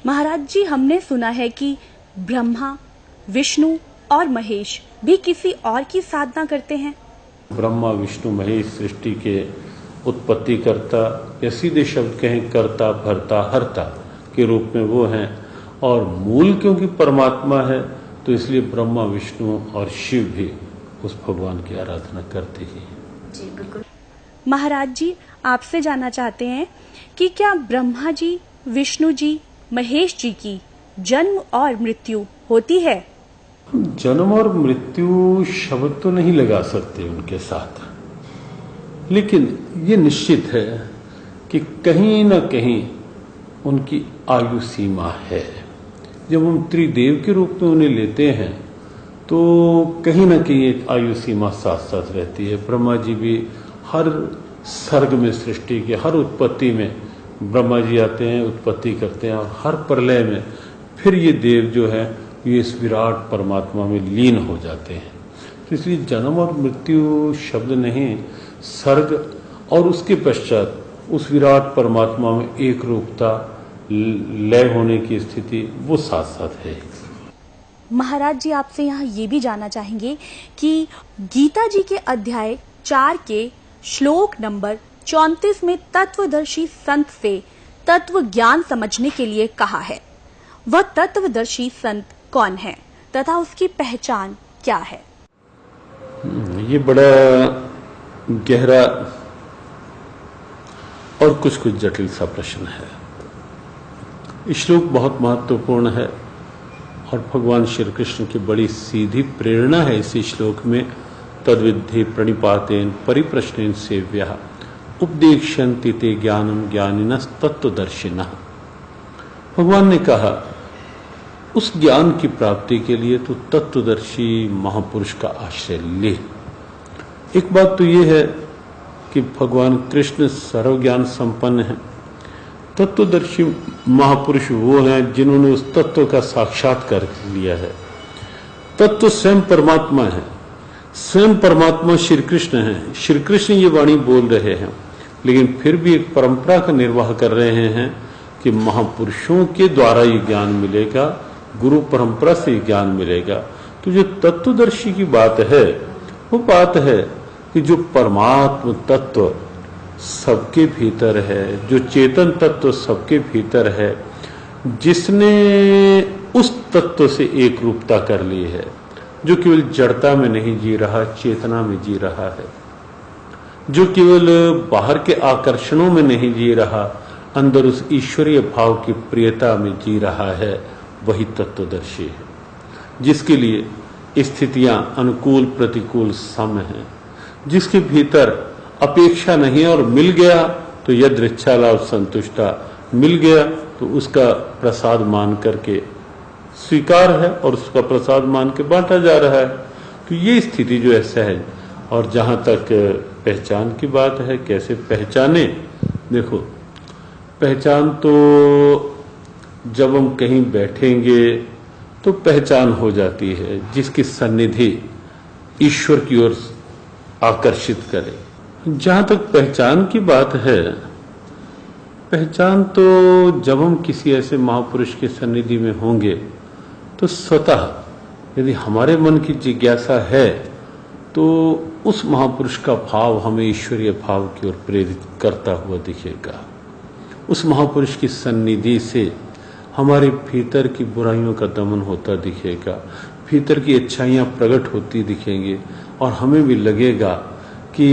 महाराज जी, हमने सुना है कि ब्रह्मा, विष्णु और महेश भी किसी और की साधना करते हैं। ब्रह्मा, विष्णु, महेश सृष्टि के उत्पत्ति करता या सीधे शब्द कहें कर्ता, भरता, हरता के रूप में वो हैं। और मूल क्योंकि परमात्मा है तो इसलिए ब्रह्मा, विष्णु और शिव भी उस भगवान की आराधना करते ही हैं। जी बिल्कुल। महाराज जी, आपसे जानना चाहते हैं कि क्या ब्रह्मा जी, विष्णु जी, महेश जी की जन्म और मृत्यु होती है? जन्म और मृत्यु शब्द तो नहीं लगा सकते उनके साथ, लेकिन ये निश्चित है कि कहीं ना कहीं उनकी आयु सीमा है। जब हम त्रिदेव के रूप में उन्हें लेते हैं तो कहीं ना कहीं एक आयु सीमा साथ साथ रहती है। ब्रह्मा जी भी हर सर्ग में, सृष्टि के हर उत्पत्ति में ब्रह्मा जी आते हैं, उत्पत्ति करते हैं, और हर प्रलय में फिर ये देव जो है ये इस विराट परमात्मा में लीन हो जाते हैं। तो इसलिए जन्म और मृत्यु शब्द नहीं, सर्ग और उसके पश्चात उस विराट परमात्मा में एक रूपता, लय होने की स्थिति वो साथ साथ है। महाराज जी, आपसे यहाँ ये भी जानना चाहेंगे कि गीता जी के अध्याय 4 के श्लोक नंबर 34 में तत्वदर्शी संत से तत्व ज्ञान समझने के लिए कहा है। वह तत्वदर्शी संत कौन है तथा उसकी पहचान क्या है? ये बड़ा गहरा और कुछ जटिल सा प्रश्न है। श्लोक बहुत महत्वपूर्ण है और भगवान श्री कृष्ण की बड़ी सीधी प्रेरणा है इस श्लोक में। तद्विद्धि प्रणिपातेन परिप्रश्नेन सेव्यः उपदेक्ष्यन्ति ते ज्ञानम ज्ञानिनः तत्वदर्शिनः। भगवान ने कहा उस ज्ञान की प्राप्ति के लिए तो तत्वदर्शी महापुरुष का आश्रय ले। एक बात तो ये है कि भगवान कृष्ण सर्वज्ञान संपन्न है। तत्वदर्शी महापुरुष वो हैं जिन्होंने उस तत्व का साक्षात्कार लिया है। तत्व स्वयं परमात्मा है, स्वयं परमात्मा श्री कृष्ण है। श्री कृष्ण ये वाणी बोल रहे हैं, लेकिन फिर भी एक परंपरा का निर्वाह कर रहे हैं कि महापुरुषों के द्वारा ये ज्ञान मिलेगा, गुरु परंपरा से ज्ञान मिलेगा। तो जो तत्वदर्शी की बात है वो बात है कि जो परमात्म तत्व सबके भीतर है, जो चेतन तत्व सबके भीतर है, जिसने उस तत्व से एक रूपता कर ली है, जो केवल जड़ता में नहीं जी रहा, चेतना में जी रहा है, जो केवल बाहर के आकर्षणों में नहीं जी रहा, अंदर उस ईश्वरीय भाव की प्रियता में जी रहा है, वही तत्वदर्शी है। जिसके लिए स्थितियां अनुकूल प्रतिकूल सम हैं, जिसके भीतर अपेक्षा नहीं और मिल गया तो यदृच्छा लाभ संतुष्टा, मिल गया तो उसका प्रसाद मान करके स्वीकार है और उसका प्रसाद मान के बांटा जा रहा है। तो ये स्थिति जो है सहज। और जहां तक पहचान की बात है, कैसे पहचाने, देखो पहचान तो जब हम कहीं बैठेंगे तो पहचान हो जाती है जिसकी सन्निधि ईश्वर की ओर आकर्षित करे। जहां तक पहचान की बात है, पहचान तो जब हम किसी ऐसे महापुरुष की सन्निधि में होंगे तो स्वतः यदि हमारे मन की जिज्ञासा है तो उस महापुरुष का भाव हमें ईश्वरीय भाव की ओर प्रेरित करता हुआ दिखेगा। उस महापुरुष की सन्निधि से हमारे भीतर की बुराइयों का दमन होता दिखेगा, भीतर की अच्छाइयां प्रकट होती दिखेंगी और हमें भी लगेगा कि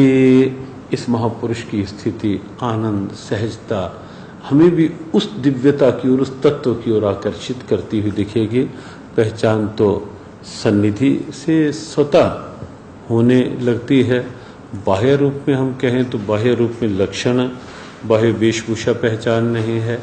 इस महापुरुष की स्थिति, आनंद, सहजता हमें भी उस दिव्यता की ओर, उस तत्व की ओर आकर्षित करती हुई दिखेगी। पहचान तो सन्निधि से स्वतः होने लगती है। बाह्य रूप में हम कहें तो बाह्य रूप में लक्षण, बाह्य वेशभूषा पहचान नहीं है,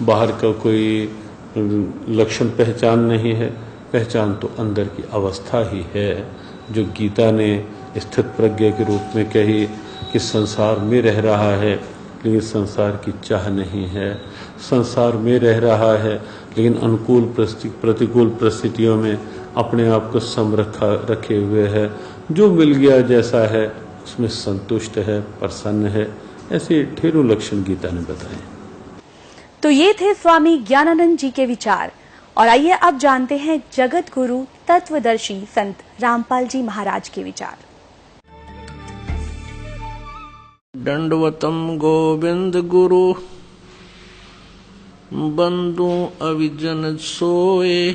बाहर का कोई लक्षण पहचान नहीं है। पहचान तो अंदर की अवस्था ही है, जो गीता ने स्थित प्रज्ञा के रूप में कही कि संसार में रह रहा है लेकिन संसार की चाह नहीं है, संसार में रह रहा है लेकिन अनुकूल प्रतिकूल परिस्थितियों में अपने आप को सम रखे हुए है, जो मिल गया जैसा है उसमें संतुष्ट है, प्रसन्न है। ऐसे ढेरों लक्षण गीता ने बताए। तो ये थे स्वामी ज्ञानानंद जी के विचार। और आइए अब जानते हैं जगत गुरु तत्वदर्शी संत रामपाल जी महाराज के विचार। दंडवतम गोविंद गुरु बंधु अविजन सोए,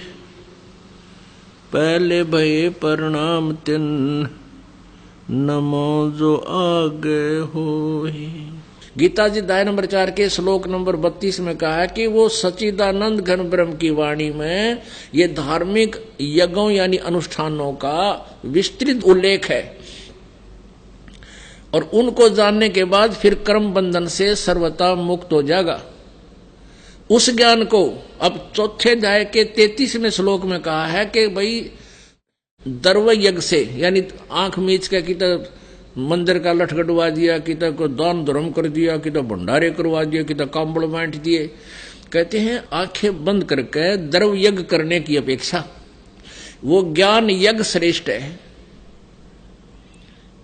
पहले भये प्रणाम तिन नमो जो आगे होए। गीता जी अध्याय नंबर 4 के श्लोक नंबर 32 में कहा है कि वो सच्चिदानंद घन ब्रह्म की वाणी में ये धार्मिक यज्ञों यानी अनुष्ठानों का विस्तृत उल्लेख है, और उनको जानने के बाद फिर कर्म बंधन से सर्वथा मुक्त हो जाएगा। उस ज्ञान को अब चौथे अध्याय के 33वें श्लोक में कहा है कि भाई दर्व यज्ञ से, यानी आंख मीच के कि मंदिर का लठ कटवा दिया, कि को दान धर्म कर दिया, कि भंडारे करवा दिया, कि कांबड़ बांट दिए। कहते हैं आंखें बंद करके द्रव यज्ञ करने की अपेक्षा वो ज्ञान यज्ञ श्रेष्ठ है।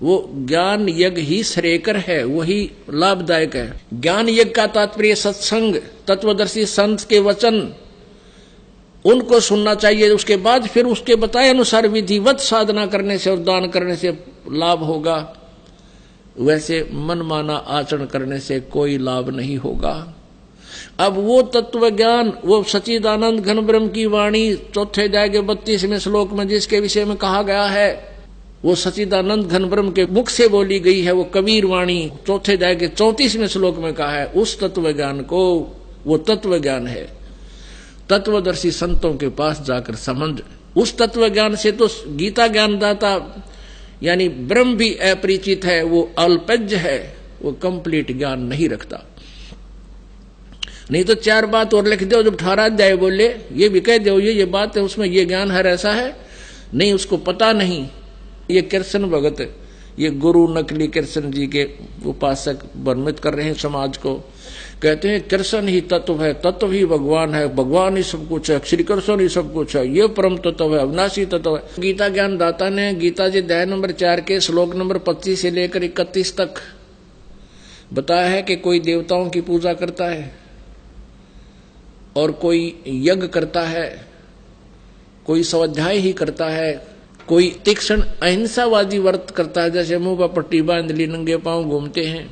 वो ज्ञान यज्ञ ही श्रेयकर है, वही लाभदायक है। ज्ञान यज्ञ का तात्पर्य सत्संग, तत्वदर्शी संत के वचन, उनको सुनना चाहिए। उसके बाद फिर उसके बताए अनुसार विधिवत साधना करने से और दान करने से लाभ होगा। वैसे मनमाना आचरण करने से कोई लाभ नहीं होगा। अब वो तत्व ज्ञान, वो सच्चिदानंद घन ब्रह्म की वाणी चौथे अध्याय के 32वें श्लोक में जिसके विषय में कहा गया है, वो सच्चिदानंद घन ब्रह्म के मुख से बोली गई है, वो कबीर वाणी चौथे अध्याय के 34वें श्लोक में कहा है। उस तत्व ज्ञान को, वो तत्व ज्ञान है, तत्वदर्शी संतों के पास जाकर समझ। उस तत्व ज्ञान से तो गीता ज्ञानदाता यानी ब्रह्म भी अपरिचित है, वो अल्पज्ञ है, वो कंप्लीट ज्ञान नहीं रखता। नहीं तो 4 बात और लिख दो, जब 18 अध्याय बोले ये भी कह दो ये बात है, उसमें ये ज्ञान है, ऐसा है नहीं, उसको पता नहीं। ये कृष्ण भगत, ये गुरु नकली कृष्ण जी के उपासक भ्रमित कर रहे हैं समाज को। कहते हैं कृष्ण ही तत्व है, तत्व ही भगवान है, भगवान ही सब कुछ है, श्री कृष्ण ही सब कुछ है, ये परम तत्व है, अविनाशी तत्व है। गीता ज्ञान दाता ने गीता जी अध्याय नंबर 4 के श्लोक नंबर 25 से लेकर 31 तक बताया है कि कोई देवताओं की पूजा करता है और कोई यज्ञ करता है, कोई स्वाध्याय ही करता है, कोई तीक्ष्ण अहिंसावादी व्रत करता है, जैसे मुंह पर पट्टी बांध ली नंगे पांव घूमते हैं।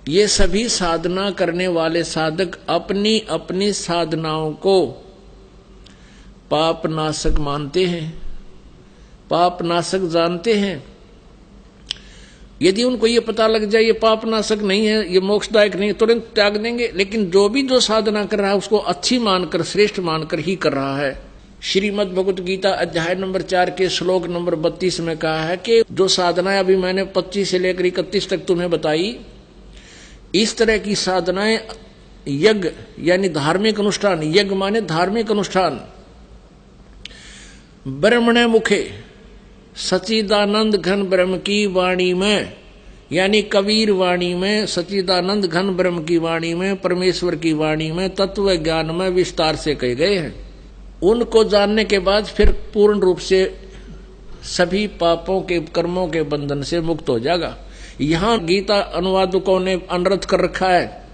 ये सभी साधना करने वाले साधक अपनी अपनी साधनाओं को पाप नाशक मानते हैं, पाप नाशक जानते हैं। यदि उनको ये पता लग जाए ये पाप नाशक नहीं है, ये मोक्षदायक नहीं है, तुरंत त्याग देंगे। लेकिन जो साधना कर रहा है उसको अच्छी मानकर, श्रेष्ठ मानकर ही कर रहा है। श्रीमद् भगवत गीता अध्याय नंबर 4 के श्लोक नंबर 32 में कहा है कि जो साधनाएं अभी मैंने 25 से लेकर 31 तक तुम्हें बताई, इस तरह की साधनाएं यज्ञ यानी धार्मिक अनुष्ठान, यज्ञ माने धार्मिक अनुष्ठान, ब्रह्मणे मुखे सच्चिदानंद घन ब्रह्म की वाणी में, यानी कबीर वाणी में, सच्चिदानंद घन ब्रह्म की वाणी में, परमेश्वर की वाणी में, तत्व ज्ञान में विस्तार से कहे गए हैं। उनको जानने के बाद फिर पूर्ण रूप से सभी पापों के कर्मों के बंधन से मुक्त हो जाएगा। यहाँ गीता अनुवादकों ने अनर्थ कर रखा है,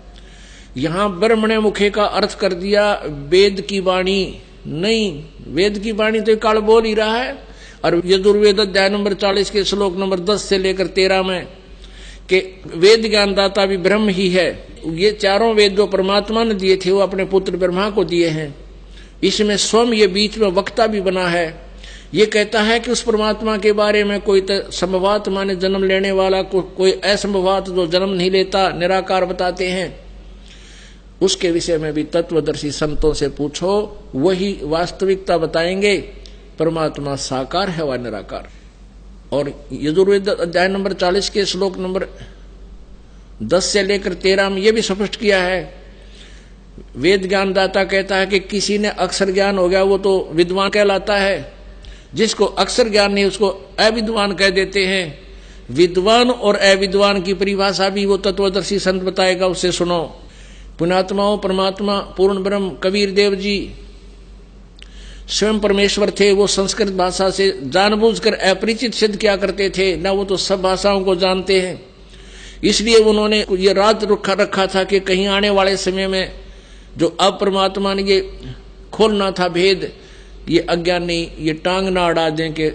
यहाँ ब्रह्मणे मुखे का अर्थ कर दिया वेद की वाणी। नहीं, वेद की वाणी तो काल बोल ही रहा है। और यजुर्वेद अध्याय नंबर 40 के श्लोक नंबर 10 से लेकर 13 में कि वेद ज्ञानदाता भी ब्रह्म ही है। ये चारों वेद जो परमात्मा ने दिए थे वो अपने पुत्र ब्रह्मा को दिए हैं। इसमें स्वयं ये बीच में वक्ता भी बना है। ये कहता है कि उस परमात्मा के बारे में कोई संभवात माने जन्म लेने वाला, कोई असंभवात जो जन्म नहीं लेता, निराकार बताते हैं। उसके विषय में भी तत्वदर्शी संतों से पूछो, वही वास्तविकता बताएंगे। परमात्मा साकार है व निराकार। और यजुर्वेद अध्याय नंबर 40 के श्लोक नंबर 10 से लेकर 13 में यह भी स्पष्ट किया है। वेद ज्ञानदाता कहता है कि किसी ने अक्षर ज्ञान हो गया वो तो विद्वान कहलाता है, जिसको अक्षर ज्ञान नहीं उसको अविद्वान कह देते हैं। विद्वान और अविद्वान की परिभाषा भी वो तत्वदर्शी संत बताएगा, उससे सुनो। पुण्यात्माओं, परमात्मा पूर्ण ब्रह्म कबीर देव जी स्वयं परमेश्वर थे। वो संस्कृत भाषा से जानबूझकर अपरिचित सिद्ध क्या करते थे ना, वो तो सब भाषाओं को जानते हैं। इसलिए उन्होंने ये राज रखा था कि कहीं आने वाले समय में जो अब परमात्मा ने ये खोलना था भेद, ये अज्ञानी ये टांग ना अड़ा दें कि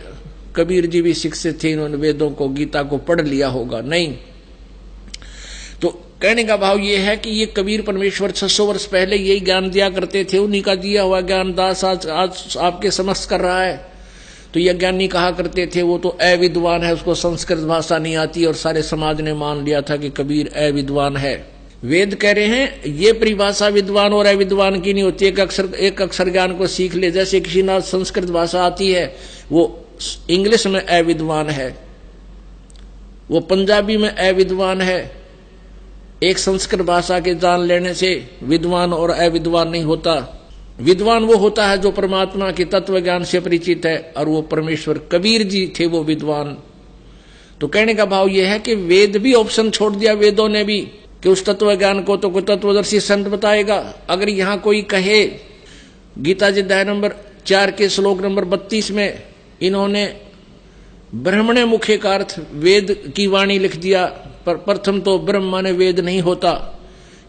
कबीर जी भी शिक्षित थे, इन्होंने वेदों को गीता को पढ़ लिया होगा। नहीं, तो कहने का भाव ये है कि ये कबीर परमेश्वर 600 वर्ष पहले यही ज्ञान दिया करते थे, उन्हीं का दिया हुआ ज्ञान दास आज आपके समक्ष कर रहा है। तो ये ज्ञानी कहा करते थे वो तो अविद्वान है, उसको संस्कृत भाषा नहीं आती, और सारे समाज ने मान लिया था कि कबीर अविद्वान है। वेद कह रहे हैं ये परिभाषा विद्वान और अविद्वान की नहीं होती। एक अक्षर ज्ञान को सीख ले, जैसे किसी ना संस्कृत भाषा आती है वो इंग्लिश में अविद्वान है, वो पंजाबी में अविद्वान है। एक संस्कृत भाषा के जान लेने से विद्वान और अविद्वान नहीं होता। विद्वान वो होता है जो परमात्मा के तत्व ज्ञान से परिचित है, और वो परमेश्वर कबीर जी थे वो विद्वान। तो कहने का भाव ये है कि वेद भी ऑप्शन छोड़ दिया वेदों ने भी कि उस तत्व ज्ञान को तो कोई तत्वदर्शी संत बताएगा। अगर यहां कोई कहे, गीता जी अध्याय नंबर 4 के श्लोक नंबर 32 में इन्होंने ब्रह्मणे मुखे का अर्थ वेद की वाणी लिख दिया, पर प्रथम तो ब्रह्म माने वेद नहीं होता।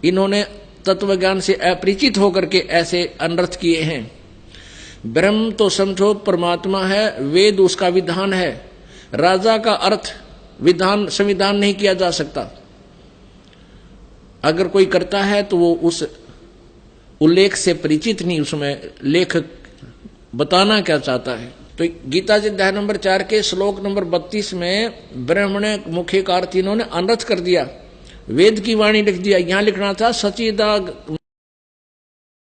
इन्होंने तत्व ज्ञान से अपरिचित होकर के ऐसे अनर्थ किए हैं। ब्रह्म तो समझो परमात्मा है, वेद उसका विधान है। राजा का अर्थ विधान संविधान नहीं किया जा सकता। अगर कोई करता है तो वो उस उल्लेख से परिचित नहीं, उसमें लेखक बताना क्या चाहता है। तो गीता जी अध्याय नंबर 4 के श्लोक नंबर 32 में ब्रह्मणे मुखे का अर्थ इन्होंने अनर्थ कर दिया, वेद की वाणी लिख दिया। यहां लिखना था सचिदा